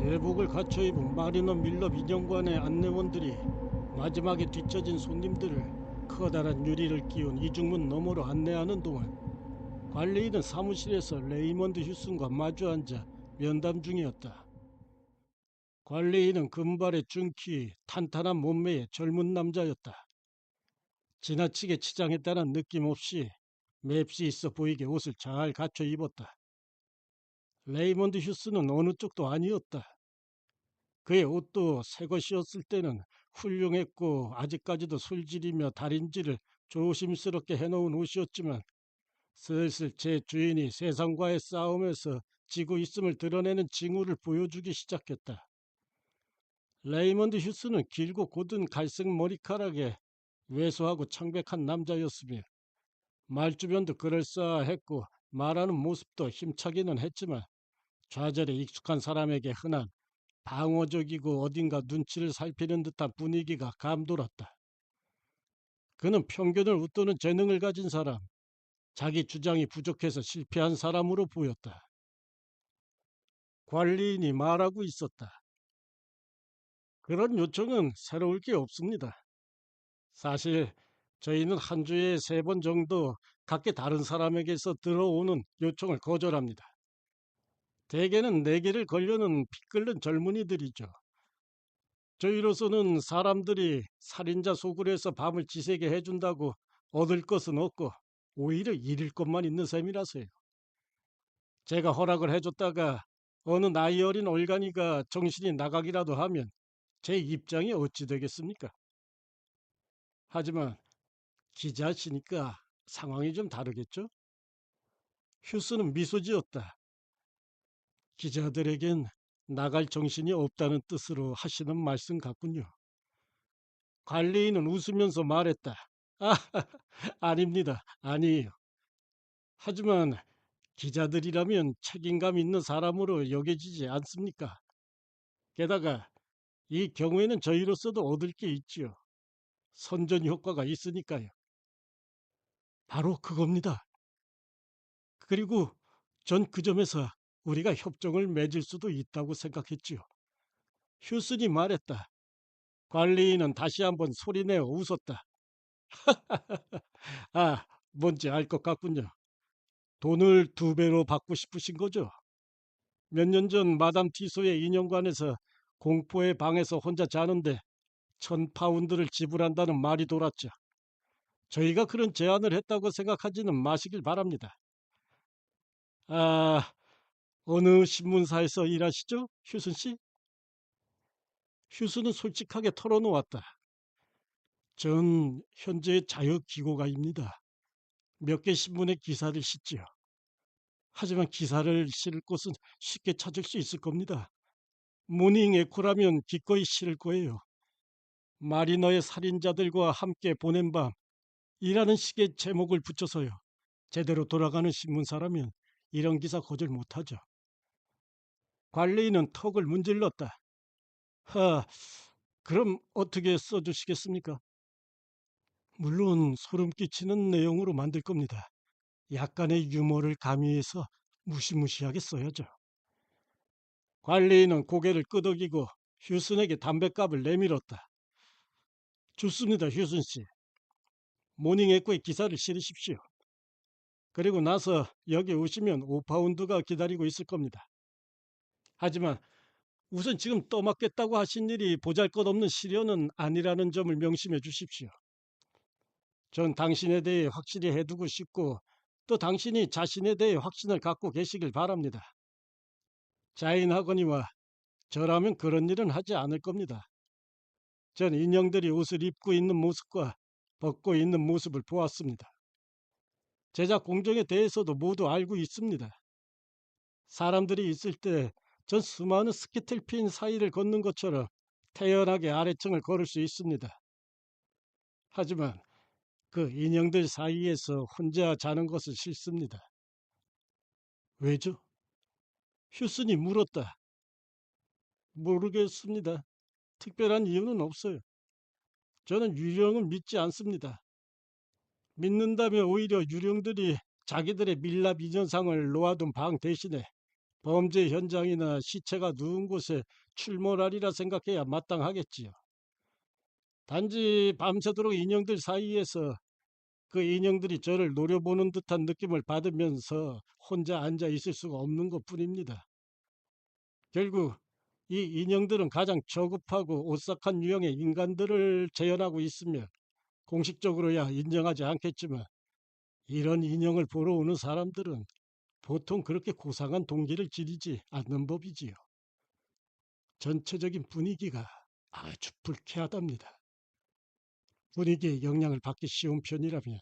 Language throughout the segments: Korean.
제복을 갖춰 입은 마리너 밀럽 인형관의 안내원들이 마지막에 뒤처진 손님들을 커다란 유리를 끼운 이중문 너머로 안내하는 동안 관리인은 사무실에서 레이먼드 휴슨과 마주 앉아 면담 중이었다. 관리인은 금발의 준키, 탄탄한 몸매의 젊은 남자였다. 지나치게 치장했다는 느낌 없이 맵시 있어 보이게 옷을 잘 갖춰 입었다. 레이먼드 휴슨은 어느 쪽도 아니었다. 그의 옷도 새 것이었을 때는 훌륭했고 아직까지도 술질이며 달인질을 조심스럽게 해놓은 옷이었지만 슬슬 제 주인이 세상과의 싸움에서 지고 있음을 드러내는 징후를 보여주기 시작했다. 레이먼드 휴스는 길고 곧은 갈색 머리카락에 왜소하고 창백한 남자였으며 말주변도 그럴싸했고 말하는 모습도 힘차기는 했지만 좌절에 익숙한 사람에게 흔한 방어적이고 어딘가 눈치를 살피는 듯한 분위기가 감돌았다. 그는 편견을 웃도는 재능을 가진 사람, 자기 주장이 부족해서 실패한 사람으로 보였다. 관리인이 말하고 있었다. 그런 요청은 새로울 게 없습니다. 사실 저희는 한 주에 3번 정도 각기 다른 사람에게서 들어오는 요청을 거절합니다. 대개는 내기를 걸려는 피 끓는 젊은이들이죠. 저희로서는 사람들이 살인자 소굴에서 밤을 지새게 해준다고 얻을 것은 없고 오히려 잃을 것만 있는 셈이라서요. 제가 허락을 해줬다가 어느 나이 어린 얼간이가 정신이 나가기라도 하면 제 입장이 어찌 되겠습니까? 하지만 기자시니까 상황이 좀 다르겠죠? 휴스는 미소 지었다. 기자들에겐 나갈 정신이 없다는 뜻으로 하시는 말씀 같군요. 관리인은 웃으면서 말했다. 아, 아닙니다. 아니에요. 하지만 기자들이라면 책임감 있는 사람으로 여겨지지 않습니까? 게다가 이 경우에는 저희로서도 얻을 게 있지요. 선전 효과가 있으니까요. 바로 그겁니다. 그리고 전 그 점에서 우리가 협정을 맺을 수도 있다고 생각했지요. 휴슨이 말했다. 관리인은 다시 한번 소리내어 웃었다. 아, 뭔지 알 것 같군요. 돈을 2배로 받고 싶으신 거죠? 몇 년 전 마담 티소의 인형관에서 공포의 방에서 혼자 자는데 1,000파운드를 지불한다는 말이 돌았죠. 저희가 그런 제안을 했다고 생각하지는 마시길 바랍니다. 아, 어느 신문사에서 일하시죠? 휴슨 씨? 휴슨은 솔직하게 털어놓았다. 전 현재 자유기고가입니다. 몇 개 신문의 기사를 싣지요. 하지만 기사를 실을 곳은 쉽게 찾을 수 있을 겁니다. 모닝 에코라면 기꺼이 실을 거예요. 마리너의 살인자들과 함께 보낸 밤이라는 식의 제목을 붙여서요. 제대로 돌아가는 신문사라면 이런 기사 거절 못하죠. 관리인은 턱을 문질렀다. 그럼 어떻게 써주시겠습니까? 물론 소름 끼치는 내용으로 만들 겁니다. 약간의 유머를 가미해서 무시무시하게 써야죠. 관리인은 고개를 끄덕이고 휴슨에게 담뱃갑을 내밀었다. 좋습니다, 휴슨 씨. 모닝 에코의 기사를 실으십시오. 그리고 나서 여기 오시면 5파운드가 기다리고 있을 겁니다. 하지만 우선 지금 떠맡겠다고 하신 일이 보잘것없는 시련은 아니라는 점을 명심해 주십시오. 전 당신에 대해 확실히 해두고 싶고 또 당신이 자신에 대해 확신을 갖고 계시길 바랍니다. 자인하거니와 저라면 그런 일은 하지 않을 겁니다. 전 인형들이 옷을 입고 있는 모습과 벗고 있는 모습을 보았습니다. 제작 공정에 대해서도 모두 알고 있습니다. 사람들이 있을 때 전 수많은 스키틀핀 사이를 걷는 것처럼 태연하게 아래층을 걸을 수 있습니다. 하지만 그 인형들 사이에서 혼자 자는 것은 싫습니다. 왜죠? 휴슨이 물었다. 모르겠습니다. 특별한 이유는 없어요. 저는 유령을 믿지 않습니다. 믿는다면 오히려 유령들이 자기들의 밀랍 인연상을 놓아둔 방 대신에 범죄 현장이나 시체가 누운 곳에 출몰하리라 생각해야 마땅하겠지요. 단지 밤새도록 인형들 사이에서 그 인형들이 저를 노려보는 듯한 느낌을 받으면서 혼자 앉아 있을 수가 없는 것뿐입니다. 결국 이 인형들은 가장 저급하고 오싹한 유형의 인간들을 재현하고 있으며 공식적으로야 인정하지 않겠지만 이런 인형을 보러 오는 사람들은 보통 그렇게 고상한 동기를 지니지 않는 법이지요. 전체적인 분위기가 아주 불쾌하답니다. 분위기에 영향을 받기 쉬운 편이라면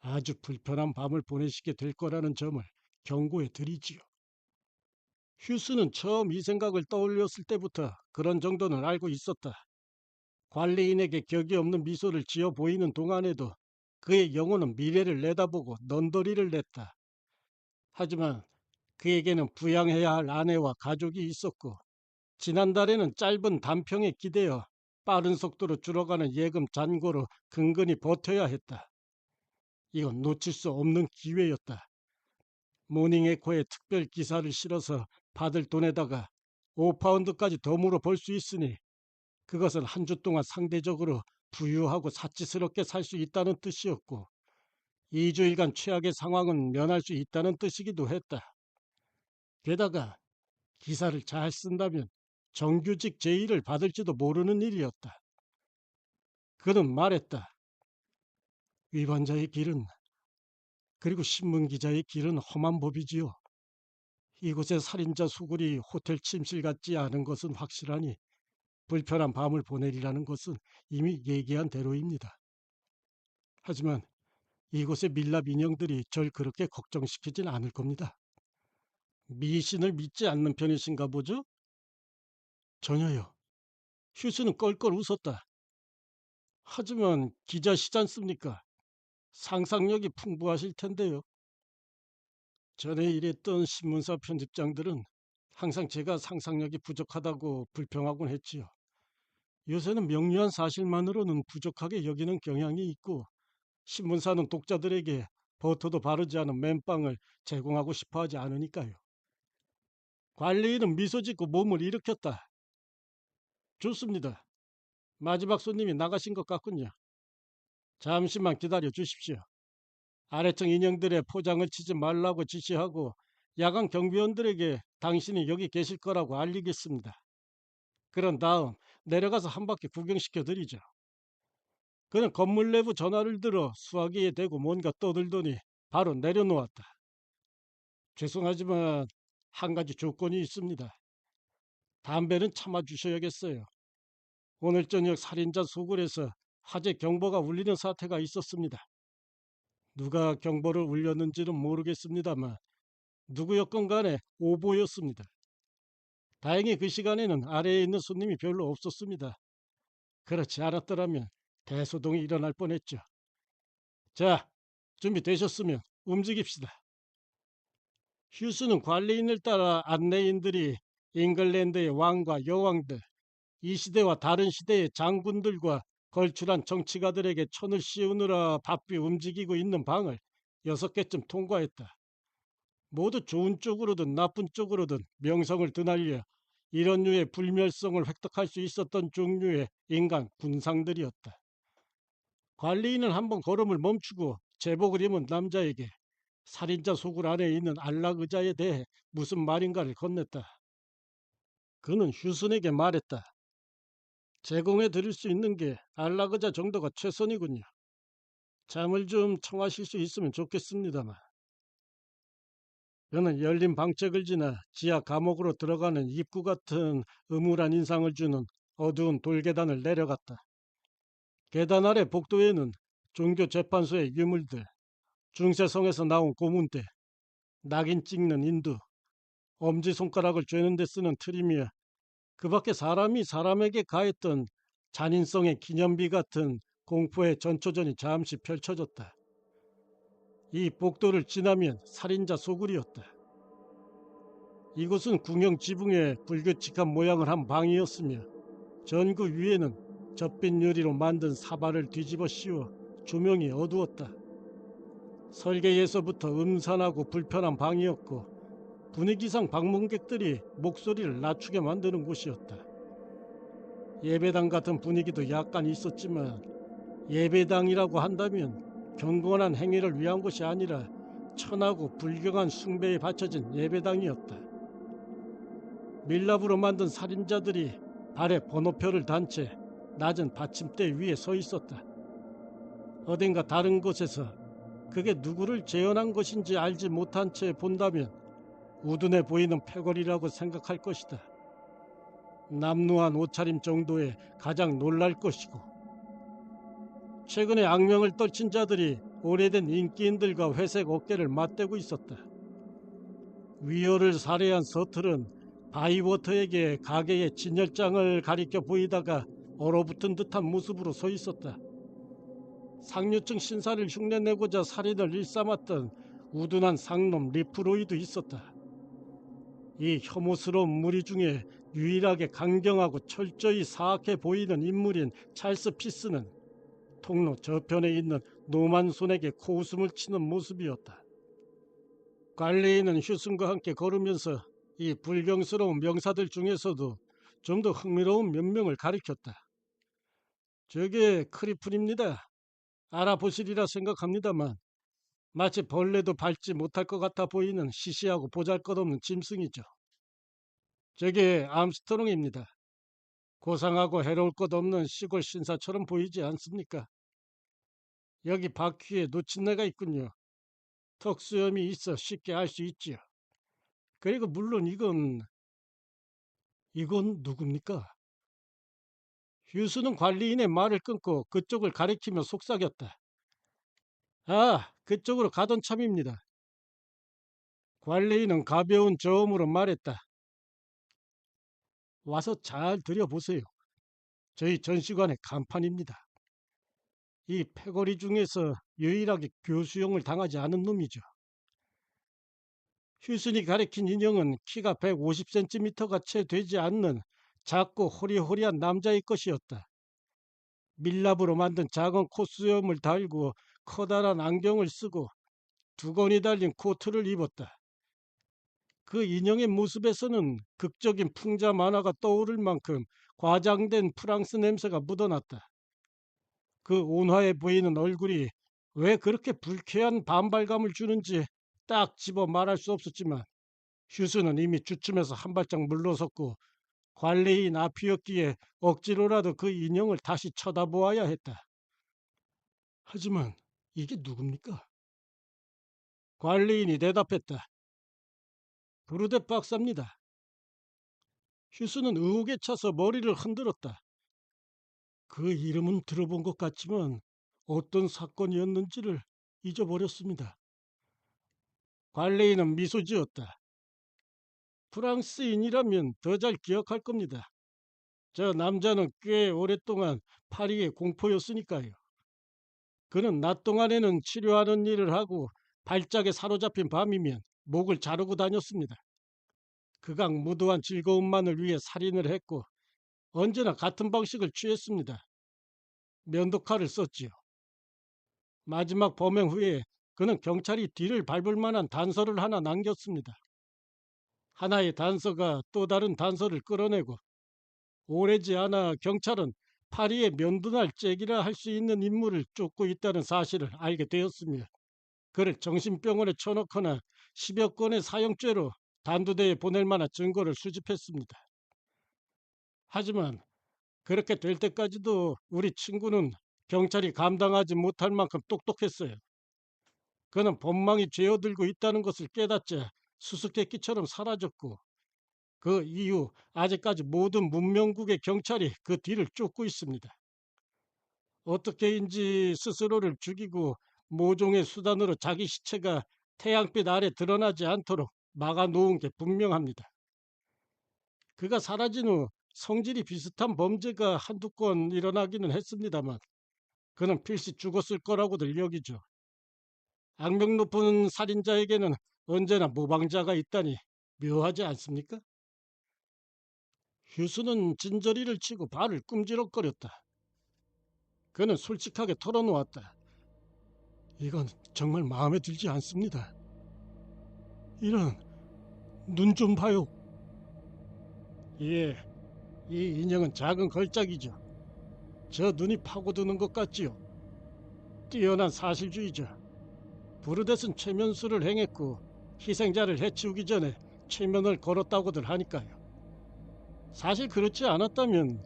아주 불편한 밤을 보내시게 될 거라는 점을 경고해 드리지요. 휴스는 처음 이 생각을 떠올렸을 때부터 그런 정도는 알고 있었다. 관리인에게 격이 없는 미소를 지어 보이는 동안에도 그의 영혼은 미래를 내다보고 넌더리를 냈다. 하지만 그에게는 부양해야 할 아내와 가족이 있었고 지난달에는 짧은 단평에 기대어 빠른 속도로 줄어가는 예금 잔고로 근근히 버텨야 했다. 이건 놓칠 수 없는 기회였다. 모닝에코에 특별 기사를 실어서 받을 돈에다가 5파운드까지 덤으로 벌 수 있으니 그것은 한 주 동안 상대적으로 부유하고 사치스럽게 살 수 있다는 뜻이었고 2주일간 최악의 상황은 면할 수 있다는 뜻이기도 했다. 게다가 기사를 잘 쓴다면 정규직 제의를 받을지도 모르는 일이었다. 그는 말했다. 위반자의 길은 그리고 신문기자의 길은 험한 법이지요. 이곳의 살인자 수굴이 호텔 침실 같지 않은 것은 확실하니 불편한 밤을 보내리라는 것은 이미 얘기한 대로입니다. 하지만 이곳의 밀랍 인형들이 절 그렇게 걱정시키진 않을 겁니다. 미신을 믿지 않는 편이신가 보죠? 전혀요. 휴스는 껄껄 웃었다. 하지만 기자시지 않습니까? 상상력이 풍부하실 텐데요. 전에 일했던 신문사 편집장들은 항상 제가 상상력이 부족하다고 불평하곤 했지요. 요새는 명료한 사실만으로는 부족하게 여기는 경향이 있고 신문사는 독자들에게 버터도 바르지 않은 맨빵을 제공하고 싶어 하지 않으니까요. 관리인은 미소 짓고 몸을 일으켰다. 좋습니다. 마지막 손님이 나가신 것 같군요. 잠시만 기다려 주십시오. 아래층 인형들의 포장을 치지 말라고 지시하고 야간 경비원들에게 당신이 여기 계실 거라고 알리겠습니다. 그런 다음 내려가서 한 바퀴 구경시켜 드리죠. 그는 건물 내부 전화를 들어 수화기에 대고 뭔가 떠들더니 바로 내려놓았다. 죄송하지만 한 가지 조건이 있습니다. 담배는 참아주셔야겠어요. 오늘 저녁 살인자 소굴에서 화재 경보가 울리는 사태가 있었습니다. 누가 경보를 울렸는지는 모르겠습니다만 누구였건 간에 오보였습니다. 다행히 그 시간에는 아래에 있는 손님이 별로 없었습니다. 그렇지 않았더라면 대소동이 일어날 뻔했죠. 자, 준비되셨으면 움직입시다. 휴스는 관리인을 따라 안내인들이 잉글랜드의 왕과 여왕들, 이 시대와 다른 시대의 장군들과 걸출한 정치가들에게 천을 씌우느라 바삐 움직이고 있는 방을 6개쯤 통과했다. 모두 좋은 쪽으로든 나쁜 쪽으로든 명성을 드날려 이런 류의 불멸성을 획득할 수 있었던 종류의 인간 군상들이었다. 관리인은 한번 걸음을 멈추고 제복을 입은 남자에게 살인자 소굴 안에 있는 안락 의자에 대해 무슨 말인가를 건넸다. 그는 휴슨에게 말했다. 제공해 드릴 수 있는 게 안락 의자 정도가 최선이군요. 잠을 좀 청하실 수 있으면 좋겠습니다만. 그는 열린 방책을 지나 지하 감옥으로 들어가는 입구 같은 음울한 인상을 주는 어두운 돌계단을 내려갔다. 계단 아래 복도에는 종교 재판소의 유물들, 중세성에서 나온 고문대, 낙인 찍는 인두, 엄지손가락을 쬐는 데 쓰는 트리미어, 그 밖에 사람이 사람에게 가했던 잔인성의 기념비 같은 공포의 전초전이 잠시 펼쳐졌다. 이 복도를 지나면 살인자 소굴이었다. 이곳은 궁형 지붕에 불규칙한 모양을 한 방이었으며 전구 위에는 젖빛 유리로 만든 사발을 뒤집어 씌워 조명이 어두웠다. 설계에서부터 음산하고 불편한 방이었고 분위기상 방문객들이 목소리를 낮추게 만드는 곳이었다. 예배당 같은 분위기도 약간 있었지만 예배당이라고 한다면 경건한 행위를 위한 것이 아니라 천하고 불경한 숭배에 바쳐진 예배당이었다. 밀랍으로 만든 살인자들이 발에 번호표를 단 채 낮은 받침대 위에 서 있었다. 어딘가 다른 곳에서 그게 누구를 재현한 것인지 알지 못한 채 본다면 우둔해 보이는 패거리라고 생각할 것이다. 남루한 옷차림 정도에 가장 놀랄 것이고, 최근에 악명을 떨친 자들이 오래된 인기인들과 회색 어깨를 맞대고 있었다. 위어를 살해한 서틀은 바이워터에게 가게의 진열장을 가리켜 보이다가 얼어붙은 듯한 모습으로 서 있었다. 상류층 신사를 흉내내고자 살인을 일삼았던 우둔한 상놈 리프로이도 있었다. 이 혐오스러운 무리 중에 유일하게 강경하고 철저히 사악해 보이는 인물인 찰스 피스는 통로 저편에 있는 노만손에게 코웃음을 치는 모습이었다. 관리인은 휴슨과 함께 걸으면서 이 불경스러운 명사들 중에서도 좀 더 흥미로운 몇 명을 가리켰다. 저게 크리플입니다. 알아보시리라 생각합니다만 마치 벌레도 밟지 못할 것 같아 보이는 시시하고 보잘것없는 짐승이죠. 저게 암스트롱입니다. 고상하고 해로울 것 없는 시골 신사처럼 보이지 않습니까? 여기 바퀴에 놓친내가 있군요. 턱수염이 있어 쉽게 알 수 있지요. 그리고 물론 이건 누굽니까? 휴수는 관리인의 말을 끊고 그쪽을 가리키며 속삭였다. 아, 그쪽으로 가던 참입니다. 관리인은 가벼운 저음으로 말했다. 와서 잘 들여보세요. 저희 전시관의 간판입니다. 이 패거리 중에서 유일하게 교수형을 당하지 않은 놈이죠. 휴슨이 가리킨 인형은 키가 150cm가 채 되지 않는 작고 호리호리한 남자의 것이었다. 밀랍으로 만든 작은 콧수염을 달고 커다란 안경을 쓰고 두건이 달린 코트를 입었다. 그 인형의 모습에서는 극적인 풍자 만화가 떠오를 만큼 과장된 프랑스 냄새가 묻어났다. 그 온화해 보이는 얼굴이 왜 그렇게 불쾌한 반발감을 주는지 딱 집어 말할 수 없었지만 휴스는 이미 주춤해서 한 발짝 물러섰고 관리인 앞이었기에 억지로라도 그 인형을 다시 쳐다보아야 했다. 하지만 이게 누굽니까? 관리인이 대답했다. 브루데 박사입니다. 휴스는 의혹에 차서 머리를 흔들었다. 그 이름은 들어본 것 같지만 어떤 사건이었는지를 잊어버렸습니다. 관리인은 미소 지었다. 프랑스인이라면 더 잘 기억할 겁니다. 저 남자는 꽤 오랫동안 파리의 공포였으니까요. 그는 낮 동안에는 치료하는 일을 하고 발작에 사로잡힌 밤이면 목을 자르고 다녔습니다. 극악 무도한 즐거움만을 위해 살인을 했고 언제나 같은 방식을 취했습니다. 면도칼을 썼지요. 마지막 범행 후에 그는 경찰이 뒤를 밟을 만한 단서를 하나 남겼습니다. 하나의 단서가 또 다른 단서를 끌어내고 오래지 않아 경찰은 파리의 면도날 잭이라 할 수 있는 인물을 쫓고 있다는 사실을 알게 되었으며 그를 정신병원에 쳐넣거나 10여 건의 사형죄로 단두대에 보낼 만한 증거를 수집했습니다. 하지만 그렇게 될 때까지도 우리 친구는 경찰이 감당하지 못할 만큼 똑똑했어요. 그는 법망이 죄어들고 있다는 것을 깨닫자 수수께끼처럼 사라졌고 그 이후 아직까지 모든 문명국의 경찰이 그 뒤를 쫓고 있습니다. 어떻게인지 스스로를 죽이고 모종의 수단으로 자기 시체가 태양빛 아래 드러나지 않도록 막아놓은 게 분명합니다. 그가 사라진 후 성질이 비슷한 범죄가 한두 건 일어나기는 했습니다만 그는 필시 죽었을 거라고들 여기죠. 악명 높은 살인자에게는 언제나 모방자가 있다니 묘하지 않습니까? 휴스는 진저리를 치고 발을 꿈지럭거렸다. 그는 솔직하게 털어놓았다. 이건 정말 마음에 들지 않습니다. 이런 눈 좀 봐요. 예, 이 인형은 작은 걸작이죠. 저 눈이 파고드는 것 같지요. 뛰어난 사실주의죠. 부르댓은 최면수를 행했고 희생자를 해치우기 전에 최면을 걸었다고들 하니까요. 사실 그렇지 않았다면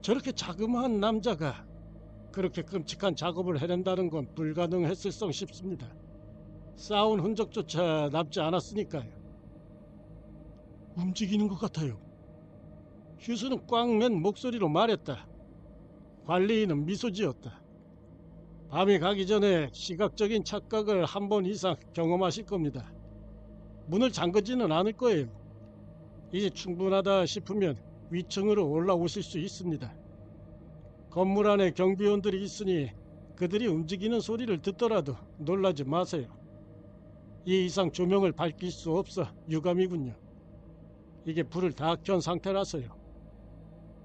저렇게 자그마한 남자가 그렇게 끔찍한 작업을 해낸다는 건 불가능했을 성 싶습니다. 싸운 흔적조차 남지 않았으니까요. 움직이는 것 같아요. 휴수는 꽉 맨 목소리로 말했다. 관리인은 미소 지었다. 밤이 가기 전에 시각적인 착각을 한 번 이상 경험하실 겁니다. 문을 잠그지는 않을 거예요. 이제 충분하다 싶으면 위층으로 올라오실 수 있습니다. 건물 안에 경비원들이 있으니 그들이 움직이는 소리를 듣더라도 놀라지 마세요. 이 이상 조명을 밝힐 수 없어 유감이군요. 이게 불을 다 켠 상태라서요.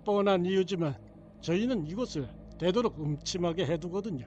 뻔한 이유지만 저희는 이곳을 되도록 음침하게 해두거든요.